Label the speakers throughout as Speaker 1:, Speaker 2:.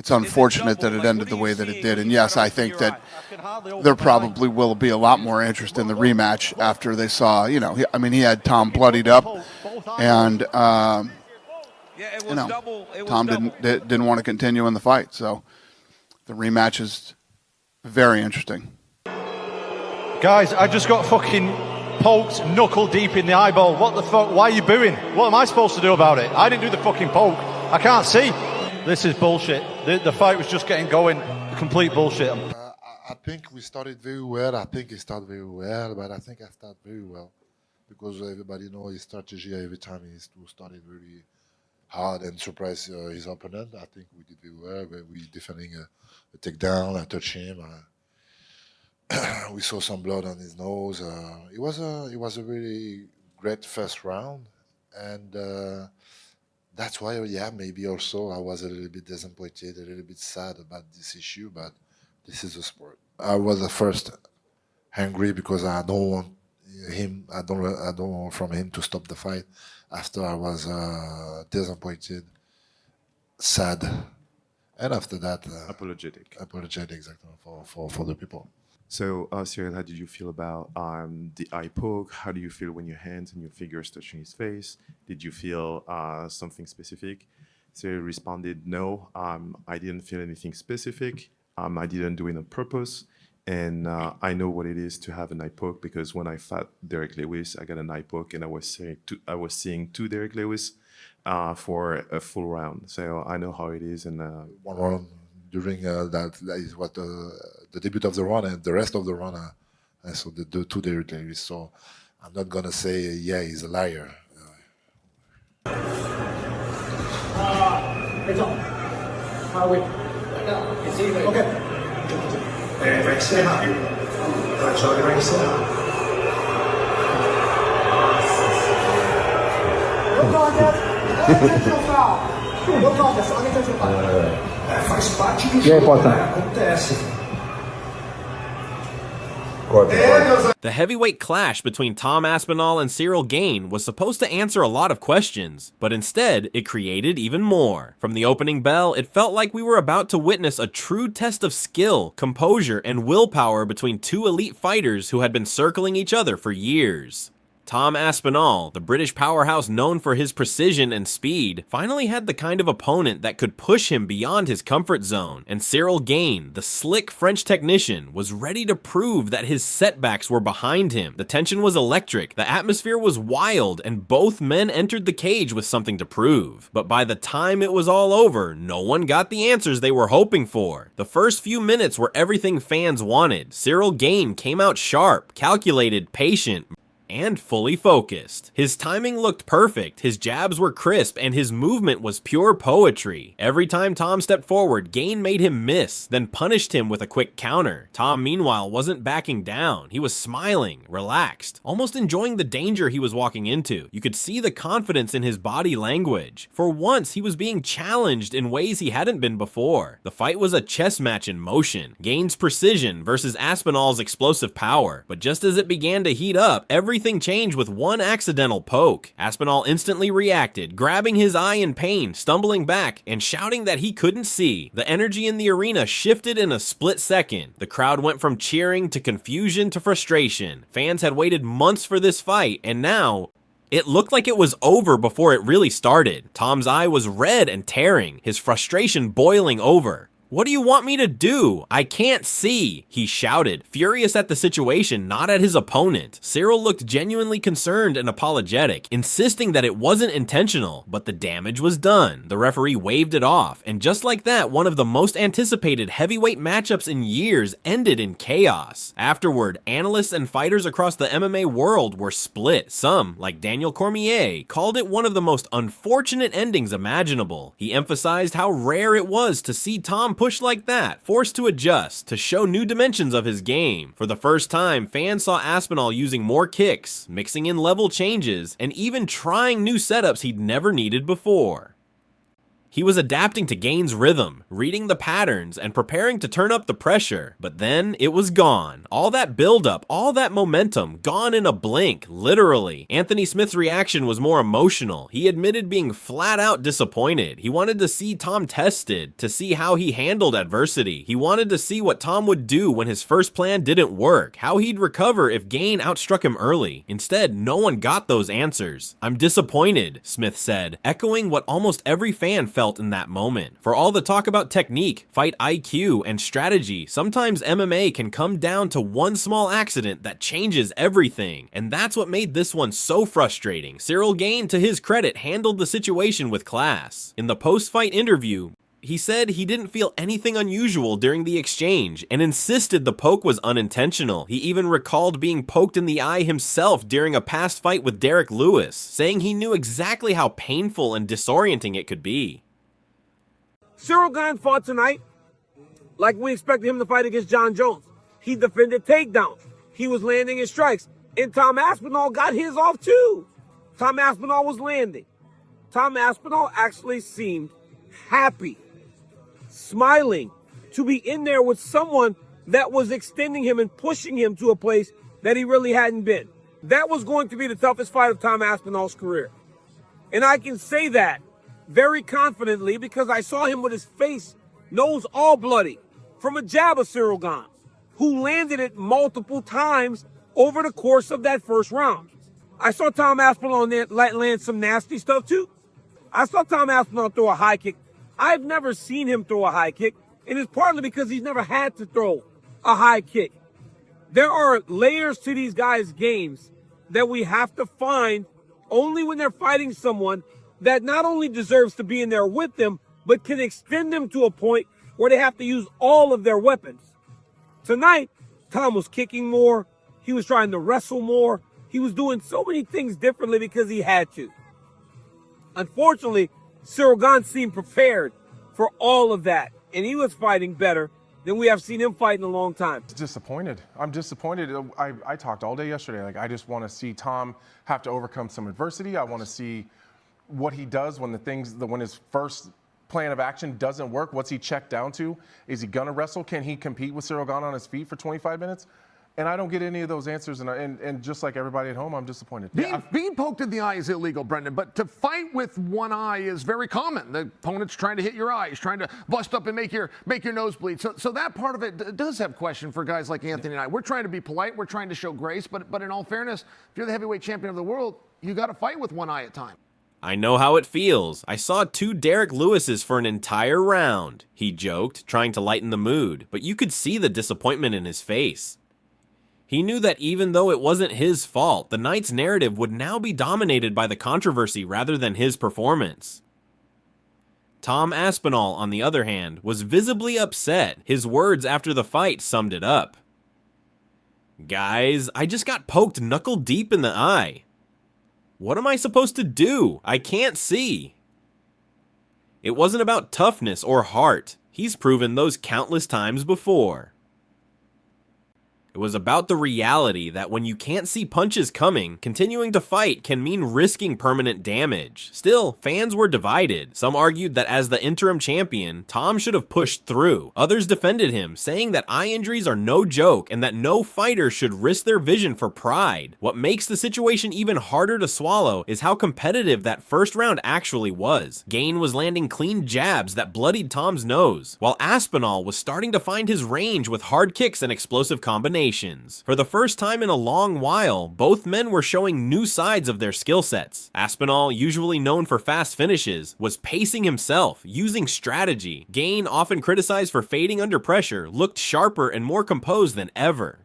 Speaker 1: it's unfortunate that it ended the way that it did. And yes, I think that there probably will be a lot more interest in the rematch after they saw, he had Tom bloodied up, and Tom didn't want to continue in the fight. So the rematch is very interesting.
Speaker 2: Guys, I just got fucking poked knuckle deep in the eyeball. What the fuck? Why are you booing? What am I supposed to do about it? I didn't do the fucking poke. I can't see. This is bullshit. The fight was just getting going. Complete bullshit.
Speaker 3: I think we started very well. I think he started very well, but I think I started very well because everybody knows his strategy every time he started very hard and surprise his opponent. I think we did very well. We defending a takedown. I touched him. We saw some blood on his nose. It was a really great first round, and that's why, maybe also I was a little bit disappointed, a little bit sad about this issue, but this is a sport. I was at first angry because I don't want him. I don't want from him to stop the fight. After I was disappointed, sad, and after that,
Speaker 4: apologetic,
Speaker 3: exactly, for the people.
Speaker 4: So, Ciryl, how did you feel about the eye poke? How do you feel when your hands and your fingers touching his face? Did you feel something specific? Ciryl responded, no, I didn't feel anything specific. I didn't do it on purpose. And I know what it is to have an eye poke because when I fought Derek Lewis, I got an eye poke and I was seeing two Derek Lewis for a full round. So I know how it is. And
Speaker 3: one round during that is what the debut of the round, and the rest of the round I saw the two Derek Lewis. So I'm not gonna say he's a liar.
Speaker 5: Faz parte do jogo, acontece.
Speaker 6: The heavyweight clash between Tom Aspinall and Ciryl Gane was supposed to answer a lot of questions, but instead, it created even more. From the opening bell, it felt like we were about to witness a true test of skill, composure, and willpower between two elite fighters who had been circling each other for years. Tom Aspinall, the British powerhouse known for his precision and speed, finally had the kind of opponent that could push him beyond his comfort zone, and Ciryl Gane, the slick French technician, was ready to prove that his setbacks were behind him. The tension was electric, the atmosphere was wild, and both men entered the cage with something to prove. But by the time it was all over, no one got the answers they were hoping for. The first few minutes were everything fans wanted. Ciryl Gane came out sharp, calculated, patient, and fully focused. His timing looked perfect, his jabs were crisp, and his movement was pure poetry. Every time Tom stepped forward, Gane made him miss, then punished him with a quick counter. Tom, meanwhile, wasn't backing down. He was smiling, relaxed, almost enjoying the danger he was walking into. You could see the confidence in his body language. For once, he was being challenged in ways he hadn't been before. The fight was a chess match in motion. Gane's precision versus Aspinall's explosive power. But just as it began to heat up, everything changed with one accidental poke. Aspinall instantly reacted, grabbing his eye in pain, stumbling back, and shouting that he couldn't see. The energy in the arena shifted in a split second. The crowd went from cheering to confusion to frustration. Fans had waited months for this fight, and now it looked like it was over before it really started. Tom's eye was red and tearing, his frustration boiling over. "What do you want me to do? I can't see," he shouted, furious at the situation, not at his opponent. Ciryl looked genuinely concerned and apologetic, insisting that it wasn't intentional, but the damage was done. The referee waved it off, and just like that, one of the most anticipated heavyweight matchups in years ended in chaos. Afterward, analysts and fighters across the MMA world were split. Some, like Daniel Cormier, called it one of the most unfortunate endings imaginable. He emphasized how rare it was to see Tom push like that, forced to adjust, to show new dimensions of his game. For the first time, fans saw Aspinall using more kicks, mixing in level changes, and even trying new setups he'd never needed before. He was adapting to Gane's rhythm, reading the patterns, and preparing to turn up the pressure, but then it was gone. All that buildup, all that momentum, gone in a blink, literally. Anthony Smith's reaction was more emotional. He admitted being flat out disappointed. He wanted to see Tom tested, to see how he handled adversity. He wanted to see what Tom would do when his first plan didn't work, how he'd recover if Gane outstruck him early. Instead, no one got those answers. "I'm disappointed," Smith said, echoing what almost every fan felt in that moment. For all the talk about technique, fight IQ, and strategy, sometimes MMA can come down to one small accident that changes everything, and that's what made this one so frustrating. Ciryl Gane, to his credit, handled the situation with class. In the post-fight interview, he said he didn't feel anything unusual during the exchange and insisted the poke was unintentional. He even recalled being poked in the eye himself during a past fight with Derek Lewis, saying he knew exactly how painful and disorienting it could be.
Speaker 7: Ciryl Gane fought tonight like we expected him to fight against John Jones. He defended takedowns. He was landing his strikes. And Tom Aspinall got his off too. Tom Aspinall was landing. Tom Aspinall actually seemed happy, smiling, to be in there with someone that was extending him and pushing him to a place that he really hadn't been. That was going to be the toughest fight of Tom Aspinall's career. And I can say that very confidently because I saw him with his face, nose all bloody, from a jab of Ciryl Gane, who landed it multiple times over the course of that first round. I saw Tom Aspinall land some nasty stuff too. I saw Tom Aspinall throw a high kick. I've never seen him throw a high kick, and it's partly because he's never had to throw a high kick. There are layers to these guys' games that we have to find only when they're fighting someone that not only deserves to be in there with them, but can extend them to a point where they have to use all of their weapons. Tonight, Tom was kicking more. He was trying to wrestle more. He was doing so many things differently because he had to. Unfortunately, Ciryl Gane seemed prepared for all of that, and he was fighting better than we have seen him fight in a long time.
Speaker 8: Disappointed. I'm disappointed. I talked all day yesterday. Like, I just want to see Tom have to overcome some adversity. I want to see what he does when when his first plan of action doesn't work. What's he checked down to? Is he gonna wrestle? Can he compete with Ciryl Gane on his feet for 25 minutes? And I don't get any of those answers, and just like everybody at home, I'm disappointed.
Speaker 9: Being poked in the eye is illegal, Brendan, but to fight with one eye is very common. The opponent's trying to hit your eye. He's trying to bust up and make your nose bleed. So that part of it does have question for guys like Anthony and I. We're trying to be polite. We're trying to show grace. But in all fairness, if you're the heavyweight champion of the world, you got to fight with one eye at a time.
Speaker 6: "I know how it feels. I saw 2 Derek Lewises for an entire round," he joked, trying to lighten the mood, but you could see the disappointment in his face. He knew that even though it wasn't his fault, the night's narrative would now be dominated by the controversy rather than his performance. Tom Aspinall, on the other hand, was visibly upset. His words after the fight summed it up. "Guys, I just got poked knuckle deep in the eye. What am I supposed to do? I can't see." It wasn't about toughness or heart. He's proven those countless times before. It was about the reality that when you can't see punches coming, continuing to fight can mean risking permanent damage. Still, fans were divided. Some argued that as the interim champion, Tom should have pushed through. Others defended him, saying that eye injuries are no joke and that no fighter should risk their vision for pride. What makes the situation even harder to swallow is how competitive that first round actually was. Gane was landing clean jabs that bloodied Tom's nose, while Aspinall was starting to find his range with hard kicks and explosive combinations. For the first time in a long while, both men were showing new sides of their skill sets. Aspinall, usually known for fast finishes, was pacing himself, using strategy. Gane, often criticized for fading under pressure, looked sharper and more composed than ever.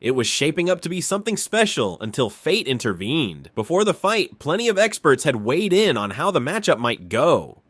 Speaker 6: It was shaping up to be something special until fate intervened. Before the fight, plenty of experts had weighed in on how the matchup might go.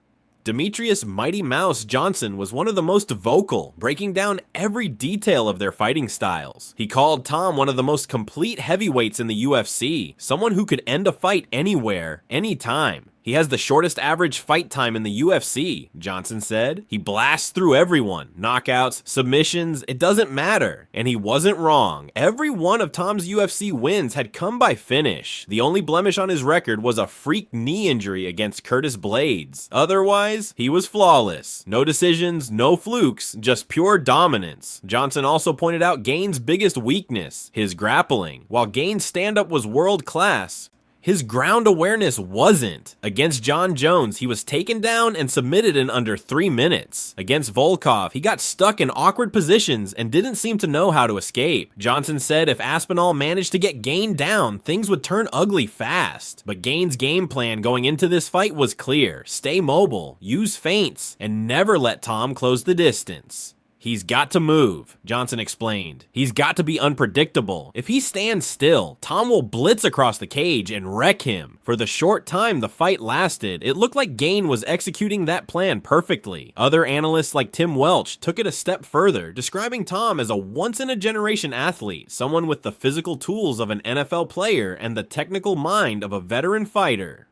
Speaker 6: Demetrius Mighty Mouse Johnson was one of the most vocal, breaking down every detail of their fighting styles. He called Tom one of the most complete heavyweights in the UFC, someone who could end a fight anywhere, anytime. He has the shortest average fight time in the UFC, Johnson said. He blasts through everyone. Knockouts, submissions, it doesn't matter. And he wasn't wrong. Every one of Tom's UFC wins had come by finish. The only blemish on his record was a freak knee injury against Curtis Blades. Otherwise, he was flawless. No decisions, no flukes, just pure dominance. Johnson also pointed out Gane's biggest weakness, his grappling. While Gane's stand-up was world class, his ground awareness wasn't. Against John Jones, he was taken down and submitted in under 3 minutes. Against Volkov, he got stuck in awkward positions and didn't seem to know how to escape. Johnson said if Aspinall managed to get Gane down, things would turn ugly fast. But Gane's game plan going into this fight was clear. Stay mobile, use feints, and never let Tom close the distance. He's got to move, Johnson explained. He's got to be unpredictable. If he stands still, Tom will blitz across the cage and wreck him. For the short time the fight lasted, it looked like Gane was executing that plan perfectly. Other analysts like Tim Welch took it a step further, describing Tom as a once-in-a-generation athlete, someone with the physical tools of an NFL player and the technical mind of a veteran fighter.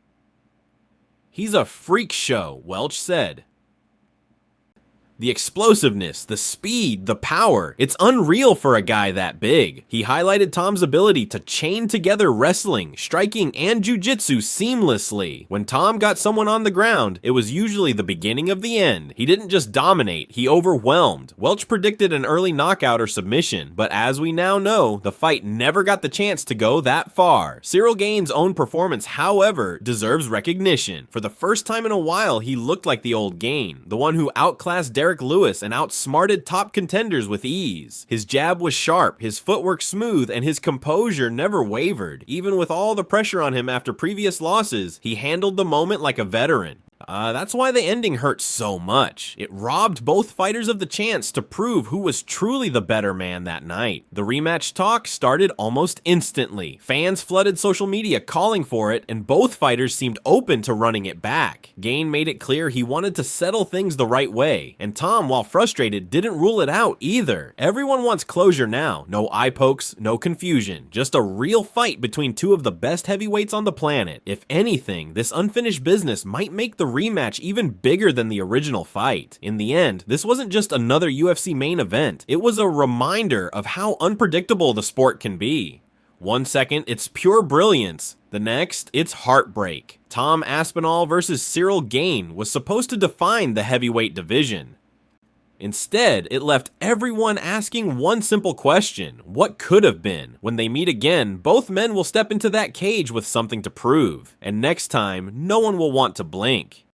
Speaker 6: He's a freak show, Welch said. The explosiveness, the speed, the power, it's unreal for a guy that big. He highlighted Tom's ability to chain together wrestling, striking, and jiu-jitsu seamlessly. When Tom got someone on the ground, it was usually the beginning of the end. He didn't just dominate, he overwhelmed. Welch predicted an early knockout or submission, but as we now know, the fight never got the chance to go that far. Ciryl Gane's own performance, however, deserves recognition. For the first time in a while, he looked like the old Gane, the one who outclassed Derek Lewis and outsmarted top contenders with ease. His jab was sharp, his footwork smooth, and his composure never wavered. Even with all the pressure on him after previous losses, he handled the moment like a veteran. That's why the ending hurt so much. It robbed both fighters of the chance to prove who was truly the better man that night. The rematch talk started almost instantly. Fans flooded social media calling for it, and both fighters seemed open to running it back. Gane made it clear he wanted to settle things the right way, and Tom, while frustrated, didn't rule it out either. Everyone wants closure now. No eye pokes, no confusion. Just a real fight between two of the best heavyweights on the planet. If anything, this unfinished business might make the rematch even bigger than the original fight. In the end, this wasn't just another UFC main event. It was a reminder of how unpredictable the sport can be. 1 second, it's pure brilliance. The next, it's heartbreak. Tom Aspinall versus Ciryl Gane was supposed to define the heavyweight division. Instead, it left everyone asking one simple question: what could have been? When they meet again, both men will step into that cage with something to prove. And next time, no one will want to blink.